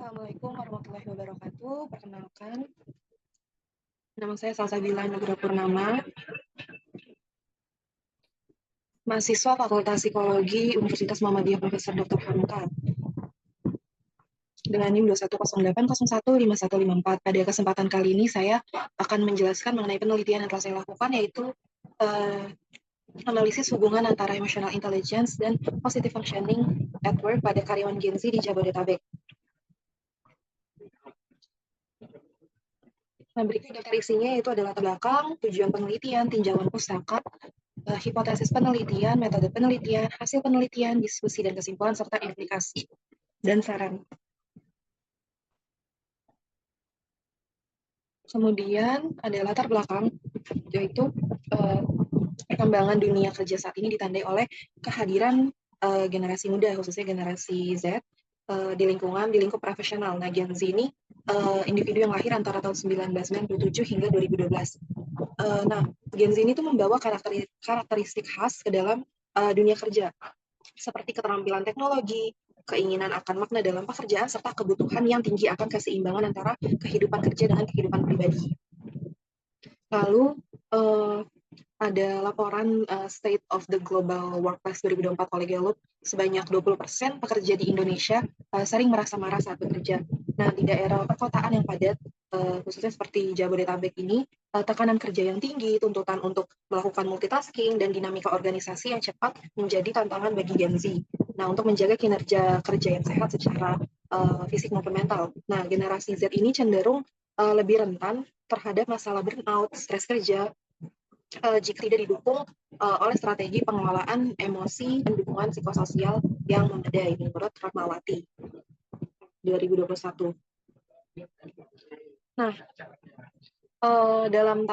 Assalamualaikum warahmatullahi wabarakatuh. Perkenalkan, nama saya Salsabila Nugra Purnama, mahasiswa Fakultas Psikologi Universitas Muhammadiyah Profesor Dr. Hamka, dengan NIM 21080815154. Pada kesempatan kali ini saya akan menjelaskan mengenai penelitian yang telah saya lakukan, yaitu analisis hubungan antara emotional intelligence dan positive functioning at work pada karyawan Gen Z di Jabodetabek. Nah, berikut daftar isinya yaitu adalah latar belakang, tujuan penelitian, tinjauan pustaka, hipotesis penelitian, metode penelitian, hasil penelitian, diskusi dan kesimpulan, serta implikasi dan saran. Kemudian ada latar belakang, yaitu perkembangan dunia kerja saat ini ditandai oleh kehadiran generasi muda, khususnya generasi Z, di lingkup profesional. Nah, Gen Z ini individu yang lahir antara tahun 1997 hingga 2012. Nah, Gen Z ini tuh membawa karakteristik khas ke dalam dunia kerja, seperti keterampilan teknologi, keinginan akan makna dalam pekerjaan, serta kebutuhan yang tinggi akan keseimbangan antara kehidupan kerja dengan kehidupan pribadi. Lalu ada laporan State of the Global Workplace 2024 oleh Gallup, sebanyak 20% pekerja di Indonesia sering merasa marah saat bekerja. Nah, di daerah perkotaan yang padat, khususnya seperti Jabodetabek ini, tekanan kerja yang tinggi, tuntutan untuk melakukan multitasking, dan dinamika organisasi yang cepat menjadi tantangan bagi Gen Z. Nah, untuk menjaga kinerja kerja yang sehat secara fisik maupun mental. Nah, generasi Z ini cenderung lebih rentan terhadap masalah burnout, stres kerja, jika tidak didukung oleh strategi pengelolaan emosi dan dukungan psikososial yang memadai, menurut Ratmawati 2021. Nah, dalam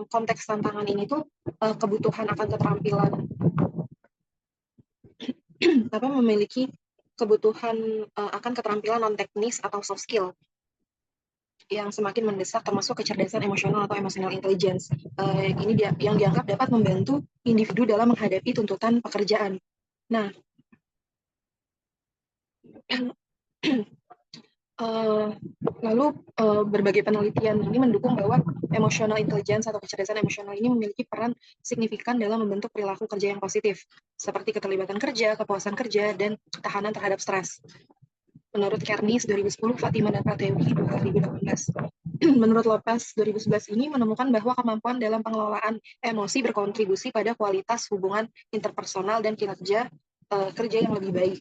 konteks tantangan ini tuh kebutuhan akan keterampilan memiliki kebutuhan akan keterampilan non teknis atau soft skill yang semakin mendesak, termasuk kecerdasan emosional atau emotional intelligence. Ini yang dianggap dapat membantu individu dalam menghadapi tuntutan pekerjaan. Nah, lalu berbagai penelitian ini mendukung bahwa emotional intelligence atau kecerdasan emosional ini memiliki peran signifikan dalam membentuk perilaku kerja yang positif, seperti keterlibatan kerja, kepuasan kerja, dan ketahanan terhadap stres. Menurut Kernis 2010, Fatima dan Pratewi 2018. Menurut Lopez 2011 ini menemukan bahwa kemampuan dalam pengelolaan emosi berkontribusi pada kualitas hubungan interpersonal dan kinerja kerja yang lebih baik.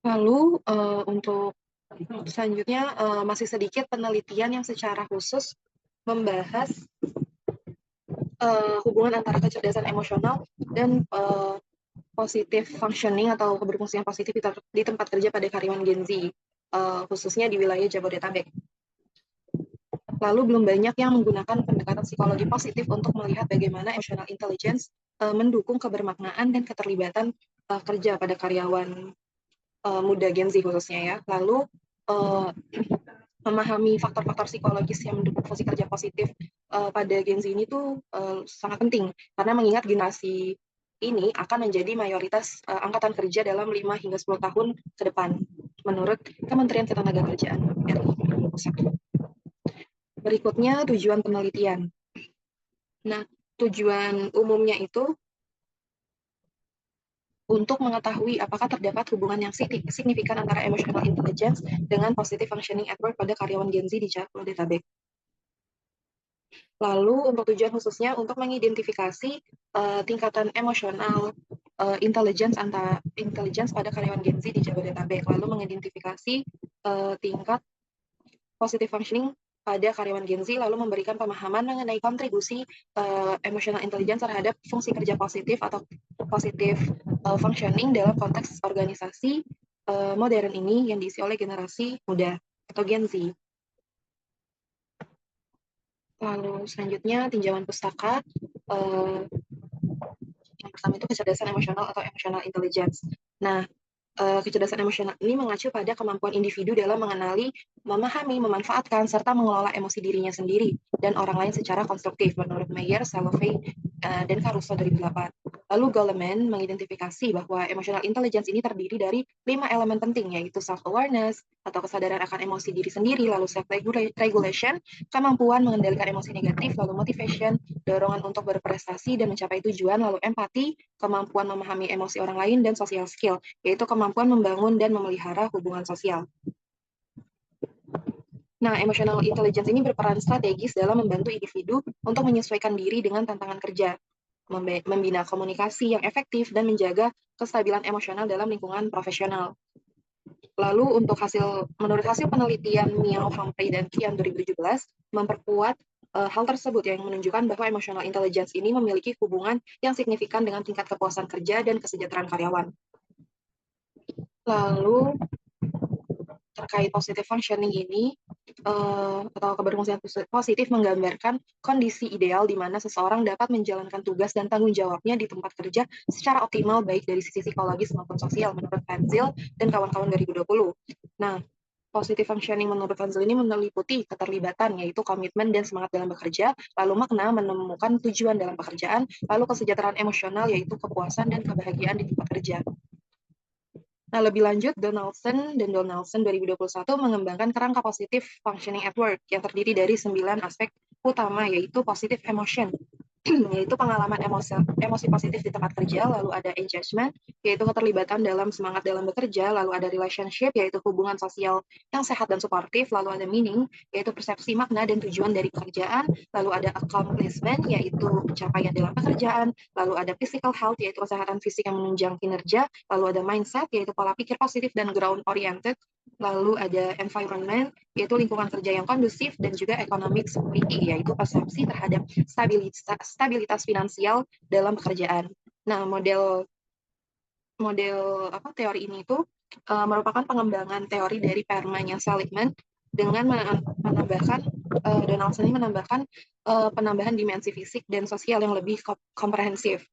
Lalu untuk selanjutnya masih sedikit penelitian yang secara khusus membahas hubungan antara kecerdasan emosional dan positive functioning atau keberfungsian positif di tempat kerja pada karyawan Gen Z, khususnya di wilayah Jabodetabek. Lalu belum banyak yang menggunakan pendekatan psikologi positif untuk melihat bagaimana emotional intelligence mendukung kebermaknaan dan keterlibatan kerja pada karyawan muda Gen Z khususnya ya. Lalu memahami faktor-faktor psikologis yang mendukung fungsi kerja positif pada Gen Z ini tuh sangat penting, karena mengingat generasi ini akan menjadi mayoritas angkatan kerja dalam 5 hingga 10 tahun ke depan, menurut Kementerian Ketenagakerjaan RI. Berikutnya, tujuan penelitian. Nah, tujuan umumnya itu untuk mengetahui apakah terdapat hubungan yang signifikan antara emotional intelligence dengan positive functioning at work pada karyawan Gen Z di Jabodetabek. Lalu untuk tujuan khususnya untuk mengidentifikasi tingkatan emosional intelligence pada karyawan Gen Z di Jabodetabek, lalu mengidentifikasi tingkat positive functioning pada karyawan Gen Z, lalu memberikan pemahaman mengenai kontribusi emotional intelligence terhadap fungsi kerja positif atau positive functioning dalam konteks organisasi modern ini yang diisi oleh generasi muda atau Gen Z. Lalu selanjutnya tinjauan pustaka. Yang pertama itu kecerdasan emosional atau emotional intelligence. Nah, kecerdasan emosional ini mengacu pada kemampuan individu dalam mengenali, memahami, memanfaatkan, serta mengelola emosi dirinya sendiri dan orang lain secara konstruktif, menurut Meyer, Salovey, dan Caruso 2008. Lalu Goleman mengidentifikasi bahwa emotional intelligence ini terdiri dari 5 elemen penting, yaitu self-awareness atau kesadaran akan emosi diri sendiri, lalu self-regulation, kemampuan mengendalikan emosi negatif, lalu motivation, dorongan untuk berprestasi dan mencapai tujuan, lalu empati, kemampuan memahami emosi orang lain, dan social skill, yaitu kemampuan membangun dan memelihara hubungan sosial. Nah, emotional intelligence ini berperan strategis dalam membantu individu untuk menyesuaikan diri dengan tantangan kerja, membina komunikasi yang efektif, dan menjaga kestabilan emosional dalam lingkungan profesional. Lalu menurut hasil penelitian Miao, Humphrey, dan Kian 2017, memperkuat hal tersebut yang menunjukkan bahwa emotional intelligence ini memiliki hubungan yang signifikan dengan tingkat kepuasan kerja dan kesejahteraan karyawan. Lalu terkait positive functioning ini atau keberfungsian positif menggambarkan kondisi ideal di mana seseorang dapat menjalankan tugas dan tanggung jawabnya di tempat kerja secara optimal baik dari sisi psikologis maupun sosial menurut Fenzil dan kawan-kawan 2020. Nah, positive functioning menurut Fenzil ini meliputi keterlibatan, yaitu komitmen dan semangat dalam bekerja, lalu makna menemukan tujuan dalam pekerjaan, lalu kesejahteraan emosional, yaitu kepuasan dan kebahagiaan di tempat kerja. Nah, lebih lanjut, Donaldson 2021 mengembangkan kerangka positive functioning at work yang terdiri dari 9 aspek utama, yaitu positive emotion, yaitu pengalaman emosi positif di tempat kerja, lalu ada engagement, yaitu keterlibatan dalam semangat dalam bekerja, lalu ada relationship, yaitu hubungan sosial yang sehat dan suportif, lalu ada meaning, yaitu persepsi makna dan tujuan dari pekerjaan, lalu ada accomplishment, yaitu pencapaian dalam pekerjaan, lalu ada physical health, yaitu kesehatan fisik yang menunjang kinerja, lalu ada mindset, yaitu pola pikir positif dan ground oriented, lalu ada environment, yaitu lingkungan kerja yang kondusif, dan juga economic security, yaitu persepsi terhadap stabilitas finansial dalam pekerjaan. Nah, model teori ini itu merupakan pengembangan teori dari Permanya Seligman dengan menambahkan Donaldson ini menambahkan penambahan dimensi fisik dan sosial yang lebih komprehensif.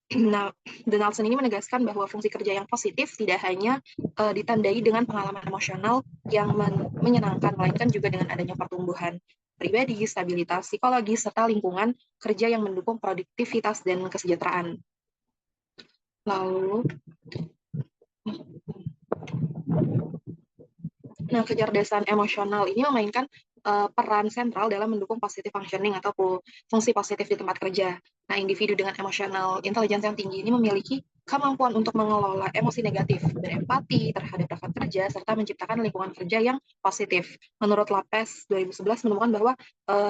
Nah, Donaldson ini menegaskan bahwa fungsi kerja yang positif tidak hanya ditandai dengan pengalaman emosional yang menyenangkan, melainkan juga dengan adanya pertumbuhan pribadi, stabilitas psikologis, serta lingkungan kerja yang mendukung produktivitas dan kesejahteraan. Lalu, nah, kecerdasan emosional ini memainkan peran sentral dalam mendukung positive functioning atau fungsi positif di tempat kerja. Nah, individu dengan emosional intelligence yang tinggi ini memiliki kemampuan untuk mengelola emosi negatif, berempati terhadap rekan kerja, serta menciptakan lingkungan kerja yang positif. Menurut Lapes 2011 menemukan bahwa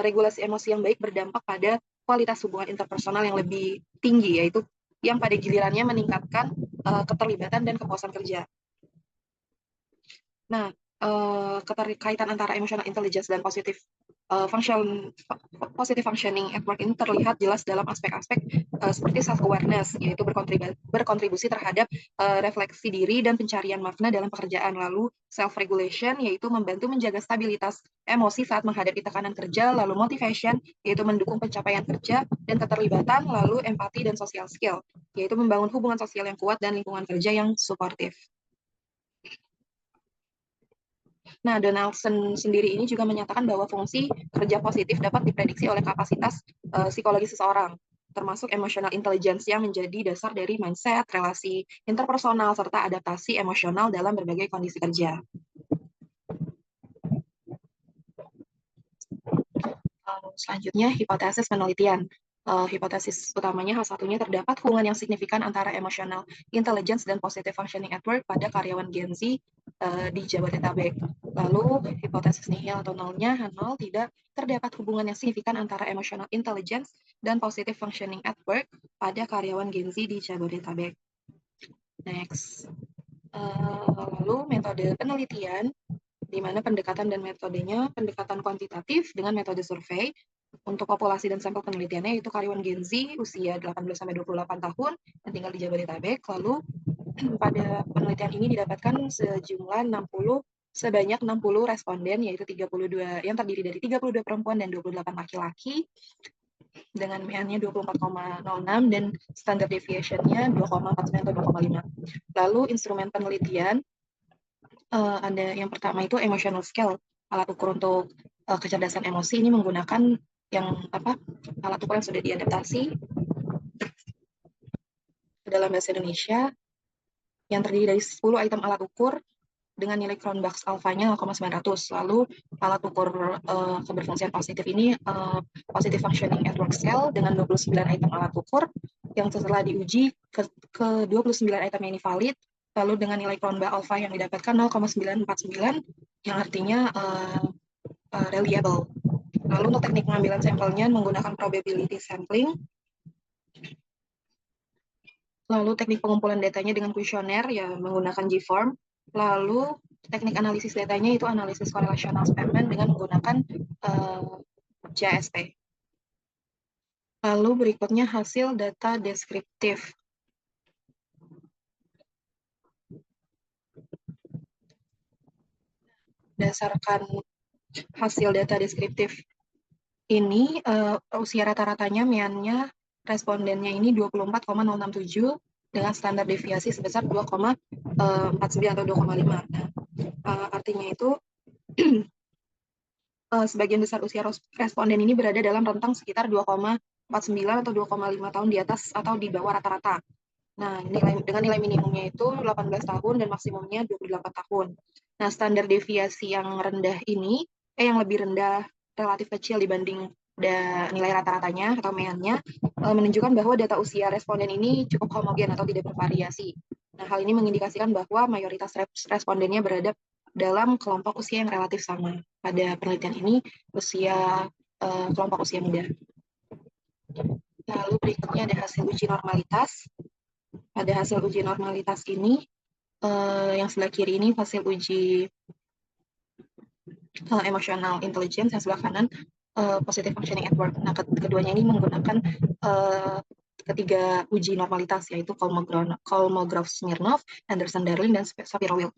regulasi emosi yang baik berdampak pada kualitas hubungan interpersonal yang lebih tinggi, yaitu yang pada gilirannya meningkatkan keterlibatan dan kepuasan kerja. Nah, keterkaitan antara emotional intelligence dan positive functioning at work ini terlihat jelas dalam aspek-aspek seperti self-awareness, yaitu berkontribusi terhadap refleksi diri dan pencarian makna dalam pekerjaan. Lalu self-regulation, yaitu membantu menjaga stabilitas emosi saat menghadapi tekanan kerja. Lalu motivation, yaitu mendukung pencapaian kerja dan keterlibatan. Lalu empati dan social skill, yaitu membangun hubungan sosial yang kuat dan lingkungan kerja yang suportif. Nah, Donaldson sendiri ini juga menyatakan bahwa fungsi kerja positif dapat diprediksi oleh kapasitas psikologi seseorang, termasuk emotional intelligence yang menjadi dasar dari mindset, relasi interpersonal, serta adaptasi emosional dalam berbagai kondisi kerja. Selanjutnya, hipotesis penelitian. Hipotesis utamanya hal satunya terdapat hubungan yang signifikan antara emotional intelligence dan positive functioning at work pada karyawan Gen Z di Jabodetabek. Lalu hipotesis nihil atau nolnya, nol, tidak terdapat hubungan yang signifikan antara emotional intelligence dan positive functioning at work pada karyawan Gen Z di Jabodetabek. Next. Lalu metode penelitian, di mana pendekatan dan metodenya pendekatan kuantitatif dengan metode survei. Untuk populasi dan sampel penelitiannya yaitu karyawan Gen Z usia 18-28 tahun yang tinggal di Jabodetabek. Lalu pada penelitian ini didapatkan sebanyak 60 responden, yaitu 32 yang terdiri dari 32 perempuan dan 28 laki-laki dengan MN-nya 24,06 dan standard deviation-nya 2,49 atau 2,5. Lalu instrumen penelitian ada yang pertama itu emotional scale, alat ukur untuk kecerdasan emosi. Ini menggunakan alat ukur yang sudah diadaptasi dalam bahasa Indonesia yang terdiri dari 10 item alat ukur dengan nilai Cronbach's alfanya 0,900. Lalu alat ukur keberfungsian positif ini positive functioning network cell dengan 29 item alat ukur yang setelah diuji ke 29 item ini valid, lalu dengan nilai Cronbach alpha yang didapatkan 0,949 yang artinya reliable. Lalu untuk teknik pengambilan sampelnya menggunakan probability sampling. Lalu teknik pengumpulan datanya dengan kuesioner ya menggunakan G-form. Lalu teknik analisis datanya itu analisis korelasional Spearman dengan menggunakan JSP. Lalu berikutnya hasil data deskriptif. Berdasarkan hasil data deskriptif ini, usia rata-ratanya meannya respondennya ini 24,067 dengan standar deviasi sebesar 2,49 atau 2,5. Nah, artinya itu sebagian besar usia responden ini berada dalam rentang sekitar 2,49 atau 2,5 tahun di atas atau di bawah rata-rata. Nah, dengan nilai minimumnya itu 18 tahun dan maksimumnya 28 tahun. Nah, standar deviasi yang rendah ini, yang lebih rendah relatif kecil dibanding nilai rata-ratanya atau meannya, menunjukkan bahwa data usia responden ini cukup homogen atau tidak bervariasi. Nah, hal ini mengindikasikan bahwa mayoritas respondennya berada dalam kelompok usia yang relatif sama. Pada penelitian ini, kelompok usia muda. Lalu berikutnya ada hasil uji normalitas. Pada hasil uji normalitas ini, yang sebelah kiri ini hasil uji emotional intelligence, yang sebelah kanan positive functioning at work. Nah, keduanya ini menggunakan ketiga uji normalitas, yaitu Kolmogorov-Smirnov, Anderson-Darling, dan Shapiro-Wilk.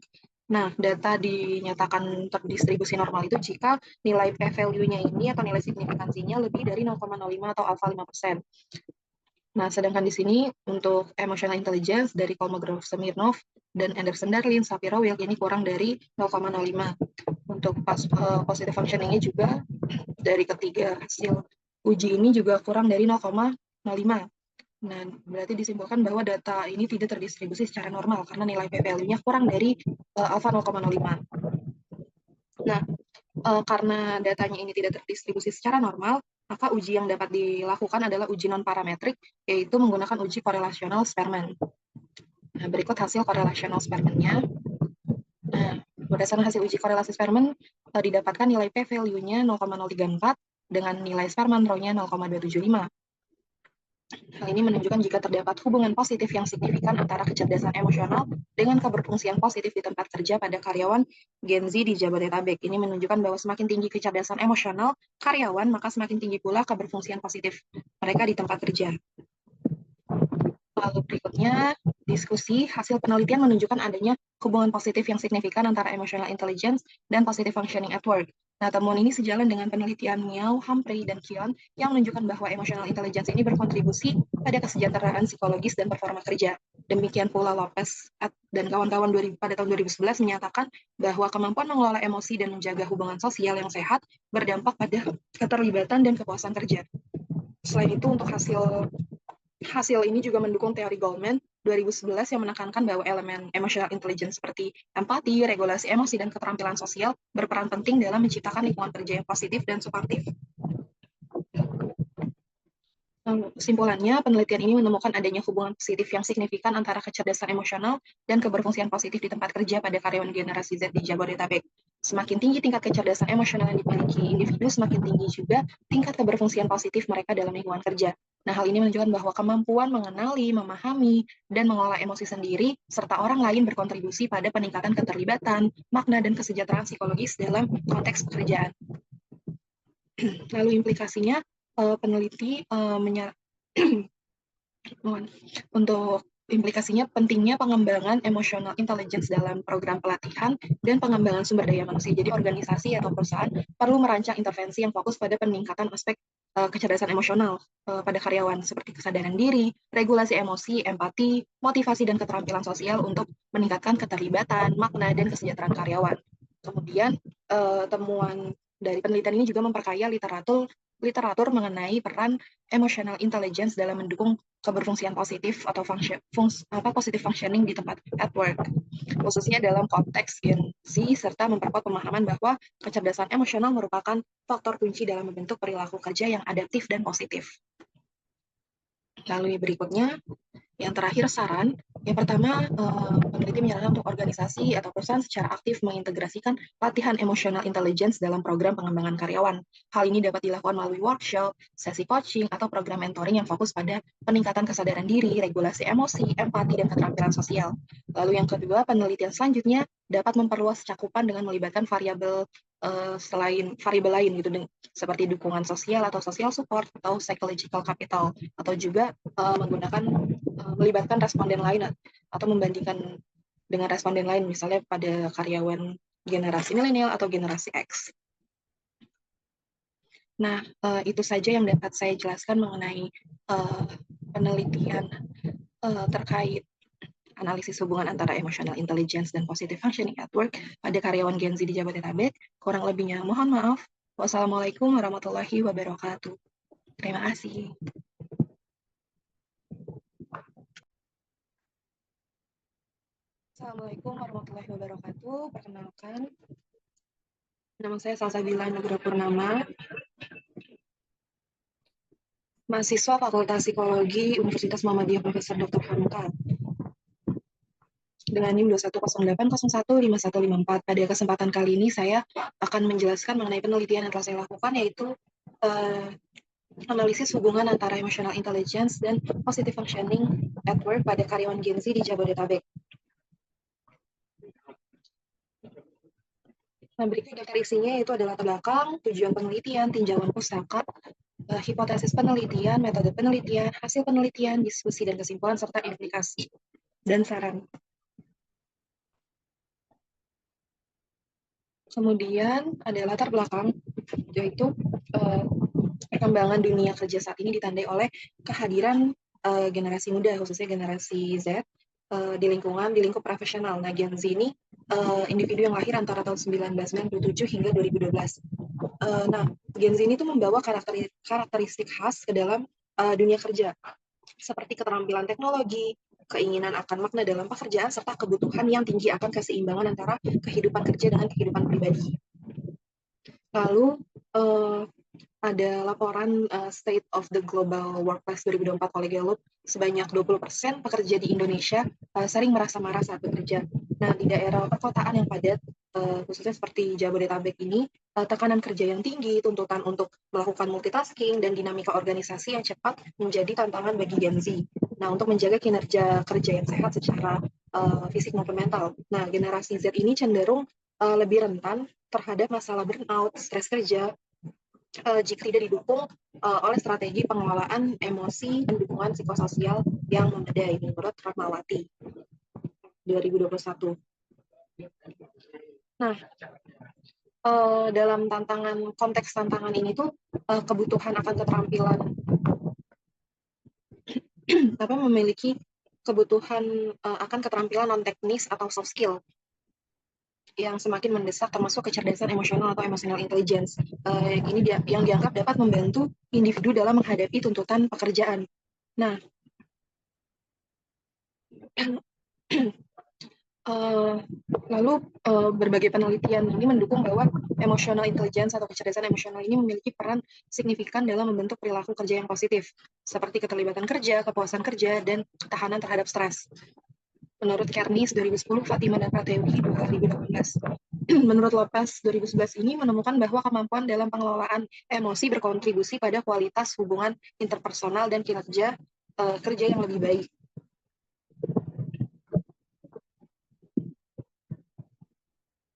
Nah, data dinyatakan terdistribusi normal itu jika nilai p-value-nya ini atau nilai signifikansinya lebih dari 0,05 atau alpha 5%. Nah, sedangkan di sini untuk emotional intelligence dari Kolmogorov-Smirnov dan Anderson-Darling, Shapiro-Wilk ini kurang dari 0,05. Untuk positive functioning-nya juga dari ketiga hasil uji ini juga kurang dari 0,05. Nah, berarti disimpulkan bahwa data ini tidak terdistribusi secara normal karena nilai p-value-nya kurang dari alpha 0,05. Nah, karena datanya ini tidak terdistribusi secara normal, maka uji yang dapat dilakukan adalah uji non-parametrik, yaitu menggunakan uji korelasional Spearman. Nah, berikut hasil korelasional Spearman-nya. Nah, berdasarkan hasil uji korelasi Spearman, didapatkan nilai p-value-nya 0,034 dengan nilai Spearman rho-nya 0,275. Hal ini menunjukkan jika terdapat hubungan positif yang signifikan antara kecerdasan emosional dengan keberfungsian positif di tempat kerja pada karyawan Gen Z di Jabodetabek. Ini menunjukkan bahwa semakin tinggi kecerdasan emosional karyawan, maka semakin tinggi pula keberfungsian positif mereka di tempat kerja. Lalu berikutnya, diskusi hasil penelitian menunjukkan adanya hubungan positif yang signifikan antara emotional intelligence dan positive functioning at work. Nah, temuan ini sejalan dengan penelitian Miao, Humphrey, dan Kion yang menunjukkan bahwa emotional intelligence ini berkontribusi pada kesejahteraan psikologis dan performa kerja. Demikian pula Lopez dan kawan-kawan pada tahun 2011 menyatakan bahwa kemampuan mengelola emosi dan menjaga hubungan sosial yang sehat berdampak pada keterlibatan dan kepuasan kerja. Selain itu, untuk hasil ini juga mendukung teori Goldman 2011 yang menekankan bahwa elemen emotional intelligence seperti empati, regulasi emosi, dan keterampilan sosial berperan penting dalam menciptakan lingkungan kerja yang positif dan suportif. Kesimpulannya, penelitian ini menemukan adanya hubungan positif yang signifikan antara kecerdasan emosional dan keberfungsian positif di tempat kerja pada karyawan generasi Z di Jabodetabek. Semakin tinggi tingkat kecerdasan emosional yang dimiliki individu, semakin tinggi juga tingkat keberfungsian positif mereka dalam lingkungan kerja. Nah, hal ini menunjukkan bahwa kemampuan mengenali, memahami, dan mengelola emosi sendiri, serta orang lain berkontribusi pada peningkatan keterlibatan, makna, dan kesejahteraan psikologis dalam konteks pekerjaan. Lalu implikasinya, peneliti untuk implikasinya pentingnya pengembangan emotional intelligence dalam program pelatihan dan pengembangan sumber daya manusia. Jadi organisasi atau perusahaan perlu merancang intervensi yang fokus pada peningkatan aspek kecerdasan emosional pada karyawan seperti kesadaran diri, regulasi emosi, empati, motivasi, dan keterampilan sosial untuk meningkatkan keterlibatan, makna, dan kesejahteraan karyawan. Kemudian temuan dari penelitian ini juga memperkaya literatur literatur mengenai peran emotional intelligence dalam mendukung keberfungsian positif atau positive functioning di tempat at work, khususnya dalam konteks Gen Z, serta memperkuat pemahaman bahwa kecerdasan emosional merupakan faktor kunci dalam membentuk perilaku kerja yang adaptif dan positif. Lalu berikutnya, yang terakhir saran, yang pertama, peneliti menyarankan untuk organisasi atau perusahaan secara aktif mengintegrasikan latihan emotional intelligence dalam program pengembangan karyawan. Hal ini dapat dilakukan melalui workshop, sesi coaching, atau program mentoring yang fokus pada peningkatan kesadaran diri, regulasi emosi, empati, dan keterampilan sosial. Lalu yang kedua, penelitian selanjutnya dapat memperluas cakupan dengan melibatkan variabel selain variabel lain gitu, seperti dukungan sosial atau social support atau psychological capital, atau juga melibatkan responden lain atau membandingkan dengan responden lain, misalnya pada karyawan generasi milenial atau generasi X. Nah, itu saja yang dapat saya jelaskan mengenai penelitian terkait analisis hubungan antara emotional intelligence dan positive functioning at work pada karyawan Gen Z di Jabodetabek. Kurang lebihnya mohon maaf. Wassalamualaikum warahmatullahi wabarakatuh. Terima kasih. Assalamualaikum warahmatullahi wabarakatuh. Perkenalkan, nama saya Salsabila Nugra Purnama, mahasiswa Fakultas Psikologi Universitas Muhammadiyah Profesor Dr. Hamka, dengan NIM 2108015154. Pada kesempatan kali ini saya akan menjelaskan mengenai penelitian yang telah saya lakukan, yaitu analisis hubungan antara emotional intelligence dan positive functioning at work pada karyawan Gen Z di Jabodetabek. Nah, berikut daftar isinya, yaitu adalah latar belakang, tujuan penelitian, tinjauan pustaka, hipotesis penelitian, metode penelitian, hasil penelitian, diskusi dan kesimpulan, serta implikasi dan saran. Kemudian ada latar belakang, yaitu perkembangan dunia kerja saat ini ditandai oleh kehadiran generasi muda, khususnya generasi Z, di lingkup profesional. Nah, Gen Z ini individu yang lahir antara tahun 1997 hingga 2012. Nah, Gen Z ini tuh membawa karakteristik khas ke dalam dunia kerja, seperti keterampilan teknologi, keinginan akan makna dalam pekerjaan, serta kebutuhan yang tinggi akan keseimbangan antara kehidupan kerja dengan kehidupan pribadi. Lalu ada laporan State of the Global Workplace 2024 oleh Gallup, sebanyak 20% pekerja di Indonesia sering merasa marah saat bekerja. Nah, di daerah perkotaan yang padat, khususnya seperti Jabodetabek ini, tekanan kerja yang tinggi, tuntutan untuk melakukan multitasking, dan dinamika organisasi yang cepat menjadi tantangan bagi Gen Z. Nah, untuk menjaga kinerja kerja yang sehat secara fisik maupun mental. Nah, generasi Z ini cenderung lebih rentan terhadap masalah burnout, stres kerja, jika tidak didukung oleh strategi pengelolaan emosi dan dukungan psikososial yang memadai, menurut Ratmawati 2021. Nah, dalam konteks tantangan ini tuh kebutuhan akan keterampilan memiliki kebutuhan akan keterampilan non teknis atau soft skill yang semakin mendesak, termasuk kecerdasan emosional atau emotional intelligence. Ini yang dianggap dapat membantu individu dalam menghadapi tuntutan pekerjaan. Nah, lalu berbagai penelitian ini mendukung bahwa emotional intelligence atau kecerdasan emosional ini memiliki peran signifikan dalam membentuk perilaku kerja yang positif, seperti keterlibatan kerja, kepuasan kerja, dan ketahanan terhadap stres. Menurut Kernis 2010, Fatima dan Pratewi 2018. Menurut Lopez 2011 ini menemukan bahwa kemampuan dalam pengelolaan emosi berkontribusi pada kualitas hubungan interpersonal dan kinerja kerja yang lebih baik.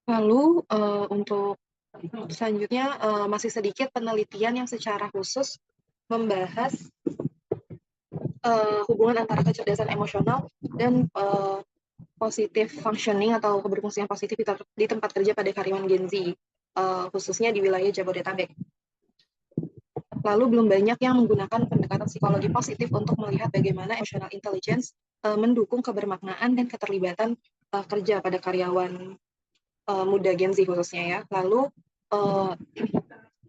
Lalu untuk selanjutnya masih sedikit penelitian yang secara khusus membahas hubungan antara kecerdasan emosional dan positive functioning atau keberfungsian positif di tempat kerja pada karyawan Gen Z, khususnya di wilayah Jabodetabek. Lalu belum banyak yang menggunakan pendekatan psikologi positif untuk melihat bagaimana emotional intelligence mendukung kebermaknaan dan keterlibatan kerja pada karyawan muda Gen Z khususnya ya. Lalu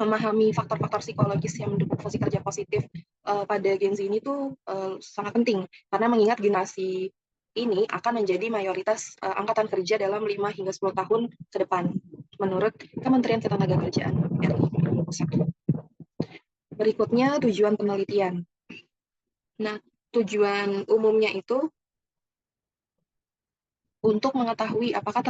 memahami faktor-faktor psikologis yang mendukung fungsi kerja positif pada Gen Z ini tuh sangat penting, karena mengingat generasi ini akan menjadi mayoritas angkatan kerja dalam 5 hingga 10 tahun ke depan, menurut Kementerian Ketenagakerjaan RI Pusat. Berikutnya, tujuan penelitian. Nah, tujuan umumnya itu untuk mengetahui apakah terdapat